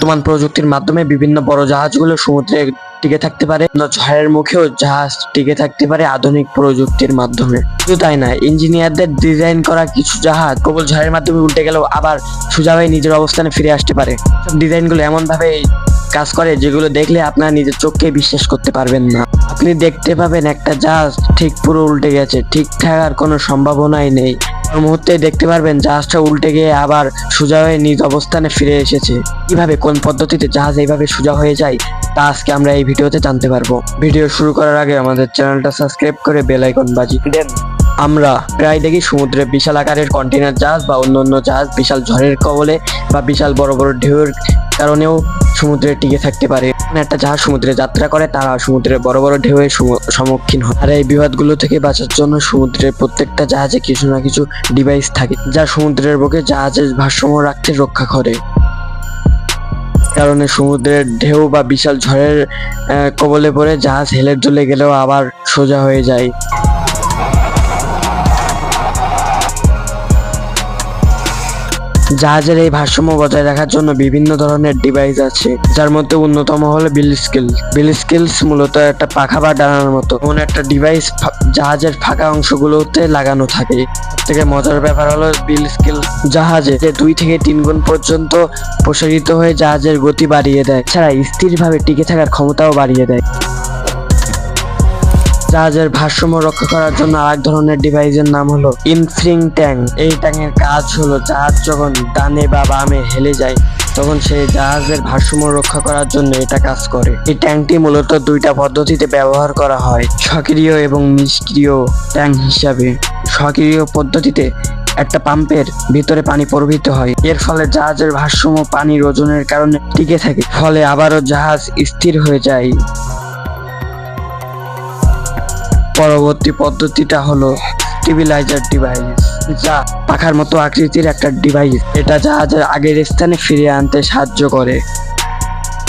বর্তমান প্রযুক্তির মাধ্যমে বিভিন্ন বড় জাহাজগুলো সমুদ্রে টিকে থাকতে পারে, ঝড়ের মুখেও জাহাজ টিকে থাকতে পারে আধুনিক প্রযুক্তির মাধ্যমে। শুধু তাই না, ইঞ্জিনিয়ারদের ডিজাইন করা কিছু জাহাজ প্রবল ঝড়ের মাধ্যমে উল্টে গেলেও আবার সোজা হয়ে নিজের অবস্থানে ফিরে আসতে পারে। সব ডিজাইনগুলো এমন ভাবে কাজ করে যেগুলো দেখলে আপনার নিজের চোখকে বিশ্বাস করতে পারবেন না। আপনি দেখতে পাবেন একটা জাহাজ ঠিক পুরো উল্টে গেছে, ঠিক থাকার কোনো সম্ভাবনাই নেই। মুহূর্তে দেখতে পারবেন জাহাজটা উল্টে গিয়ে আবার সোজা হয়ে নিজ অবস্থানে ফিরে এসেছে। কিভাবে, কোন পদ্ধতিতে জাহাজ এইভাবে সোজা হয়ে যায় তা আজকে আমরা এই ভিডিওতে জানতে পারবো। ভিডিও শুরু করার আগে আমাদের চ্যানেলটা সাবস্ক্রাইব করে বেল আইকন বাজিয়ে দেন। আমরা প্রায় দেখি সমুদ্রে বিশাল আকারের কন্টেইনার জাহাজ বা অন্যান্য জাহাজ বিশাল ঝড়ের কবলে বা বিশাল বড় বড় ঢেউয়ের কারণেও সমুদ্রে টিকে থাকতে পারে। একটা জাহাজ সমুদ্রে যাত্রা করে, তারা সমুদ্রের বড় বড় ঢেউয়ের সম্মুখীন হয়। আর এই বিপদগুলো থেকে বাঁচার জন্য সমুদ্রের প্রত্যেকটা জাহাজে কিছু না কিছু ডিভাইস থাকে যা সমুদ্রের বুকে জাহাজের ভারসাম্য রাখতে রক্ষা করে। কারণে সমুদ্রের ঢেউ বা বিশাল ঝড়ের কবলে পড়ে জাহাজ হেলে দুলে গেলেও আবার সোজা হয়ে যায়। জাহাজের এই ভারসাম্য বজায় রাখার জন্য বিভিন্ন ধরনের ডিভাইস আছে, যার মধ্যে অন্যতম হলো বিল স্কিলস। মূলত একটা পাখা বা ডানার মতো এমন একটা ডিভাইস জাহাজের ফাঁকা অংশগুলোতে লাগানো থাকে। থেকে মজার ব্যাপার হলো বিল স্কিল জাহাজে 2 থেকে 3 গুণ পর্যন্ত প্রসারিত হয়ে জাহাজের গতি বাড়িয়ে দেয়, ছাড়া স্থিরভাবে টিকে থাকার ক্ষমতাও বাড়িয়ে দেয়। জাহাজের ভারসাম্য রক্ষা করার জন্য আরেক ধরনের ডিভাইসের নাম হলো ইনফ্রিং ট্যাঙ্ক। এই ট্যাঙ্কের কাজ হলো জাহাজ যখন ডানে বা বামে হেলে যায় তখন সেই জাহাজের ভারসাম্য রক্ষা করার জন্য এটা কাজ করে। এই ট্যাঙ্কটি মূলত 2টা পদ্ধতিতে ব্যবহার করা হয়, সক্রিয় এবং নিষ্ক্রিয় ট্যাঙ্ক হিসাবে। সক্রিয় পদ্ধতিতে একটা পাম্পের ভিতরে পানি প্রবাহিত হয়, এর ফলে জাহাজের ভারসাম্য পানির ওজনের কারণে টিকে থাকে, ফলে আবারও জাহাজ স্থির হয়ে যায়। পরবর্তী পদ্ধতিটা হলো স্টেবিলাইজার ডিভাইস, যা পাখার মতো আকৃতির একটা ডিভাইস। এটা জাহাজের আগের স্থানে ফিরিয়ে আনতে সাহায্য করে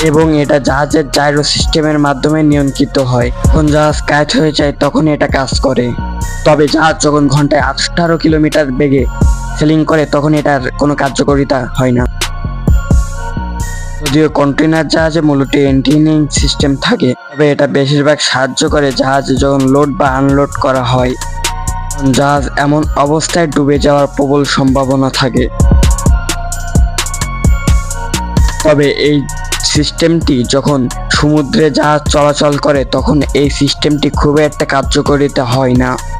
এবং এটা জাহাজের জাইরো সিস্টেমের মাধ্যমে নিয়ন্ত্রিত হয়। যখন জাহাজ কাত হয়ে যায় তখন এটা কাজ করে। তবে জাহাজ যখন ঘন্টায় 18 কিলোমিটার বেগে সেলিং করে তখন এটার কোনো কার্যকারিতা হয় না। যদিও কন্টেইনার জাহাজে মূলত এন্টিনিং সিস্টেম থাকে, তবে এটা বেশিরভাগ সাহায্য করে জাহাজে যখন লোড বা আনলোড করা হয়। জাহাজ এমন অবস্থায় ডুবে যাওয়ার প্রবল সম্ভাবনা থাকে। তবে এই সিস্টেমটি যখন সমুদ্রে জাহাজ চলাচল করে তখন এই সিস্টেমটি খুব একটা কার্যকারিতা হয় না।